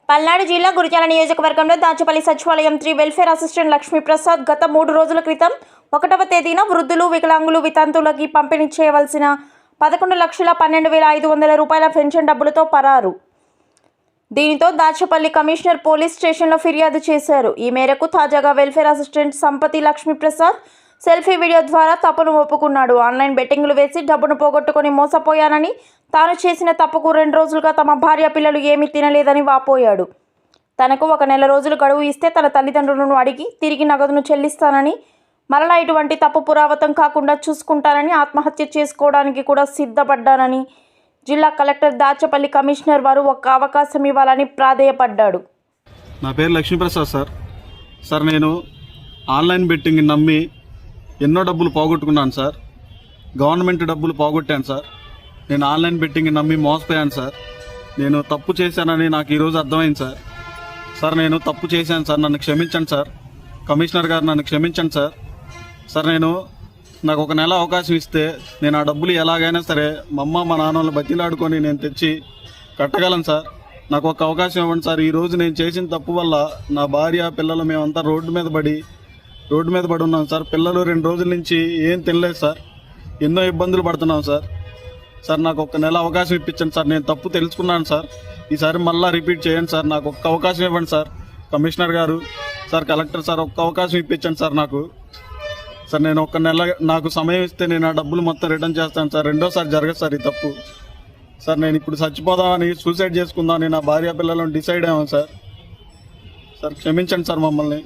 పల్నాడు జిల్లా గురిజాల నియోజకవర్గంలో దాచపల్లి సచివాలయం 3 వెల్ఫేర్ అసిస్టెంట్ లక్ష్మీప్రసాద్ గత 3 రోజుల క్రితం 1వ తేదీన వృద్ధులు, వికలాంగులు, వితంతువులకి పంపిణీ చేయవలసిన 11,12,500 రూపాయల పెన్షన్ డబ్బులతో పరారు. దీనితో దాచపల్లి కమిషనర్ పోలీస్ స్టేషన్లో ఫిర్యాదు చేశారు. ఈ మేరకు తాజాగా welfare assistant Sampathi Lakshmiprasad selfie video ద్వారా తప్పును ఒప్పుకున్నాడు. ఆన్లైన్ బెట్టింగ్లు వేసి డబ్బును పోగొట్టుకొని మోసపోయానని, తాను చేసిన తప్పుకు 2 రోజులుగా తమ భార్య పిల్లలు ఏమీ తినలేదని వాపోయాడు. తనకు 1 నెల రోజులు గడువు ఇస్తే తన తల్లిదండ్రులను అడిగి తిరిగి నగదును చెల్లిస్తానని, మరలా ఇటువంటి తప్పు పురావతం కాకుండా చూసుకుంటానని, ఆత్మహత్య చేసుకోవడానికి కూడా సిద్ధపడ్డానని జిల్లా కలెక్టర్ దాచపల్లి కమిషనర్ వారు ఒక్క అవకాశం ఇవ్వాలని ప్రాధేయపడ్డాడు. నా పేరు లక్ష్మీప్రసాద్ సార్. నేను ఆన్లైన్ బెట్టింగ్ నమ్మి ఎన్నో డబ్బులు పోగొట్టుకున్నాను సార్. గవర్నమెంట్ డబ్బులు పోగొట్టాను సార్. నేను ఆన్లైన్ బెట్టింగ్ నమ్మి మోసపోయాను సార్. నేను తప్పు చేశానని నాకు ఈరోజు అర్థమైంది సార్. నేను తప్పు చేశాను సార్. నన్ను క్షమించండి సార్. కమిషనర్ గారు నన్ను క్షమించండి సార్. నాకు 1 నెల అవకాశం ఇస్తే నేను ఆ డబ్బులు ఎలాగైనా సరే మా అమ్మ మా నాన్నలు బతిలాడుకొని నేను తెచ్చి కట్టగలను సార్. నాకు ఒక అవకాశం ఇవ్వండి సార్. ఈరోజు నేను చేసిన తప్పు వల్ల నా భార్య, పిల్లలు మేమంతా రోడ్డు మీద పడి ఉన్నాం సార్. పిల్లలు 2 రోజుల నుంచి ఏం తినలేదు సార్. ఎన్నో ఇబ్బందులు పడుతున్నాం సార్. నాకు 1 నెల అవకాశం ఇప్పించండి సార్. నేను తప్పు తెలుసుకున్నాను సార్. ఈసారి మళ్ళీ రిపీట్ చేయండి సార్. నాకు ఒక్క అవకాశం ఇవ్వండి సార్. కమిషనర్ గారు సార్, కలెక్టర్ సార్, ఒక్క అవకాశం ఇప్పించండి సార్ నాకు. నేను 1 నెల నాకు సమయం ఇస్తే నేను ఆ డబ్బులు మొత్తం రిటర్న్ చేస్తాను సార్. రెండోసారి జరగదు సార్ ఈ తప్పు. నేను ఇప్పుడు చచ్చిపోదామని, సూసైడ్ చేసుకుందామని నా భార్య పిల్లలను డిసైడ్ అయ్యాను సార్. క్షమించండి సార్ మమ్మల్ని.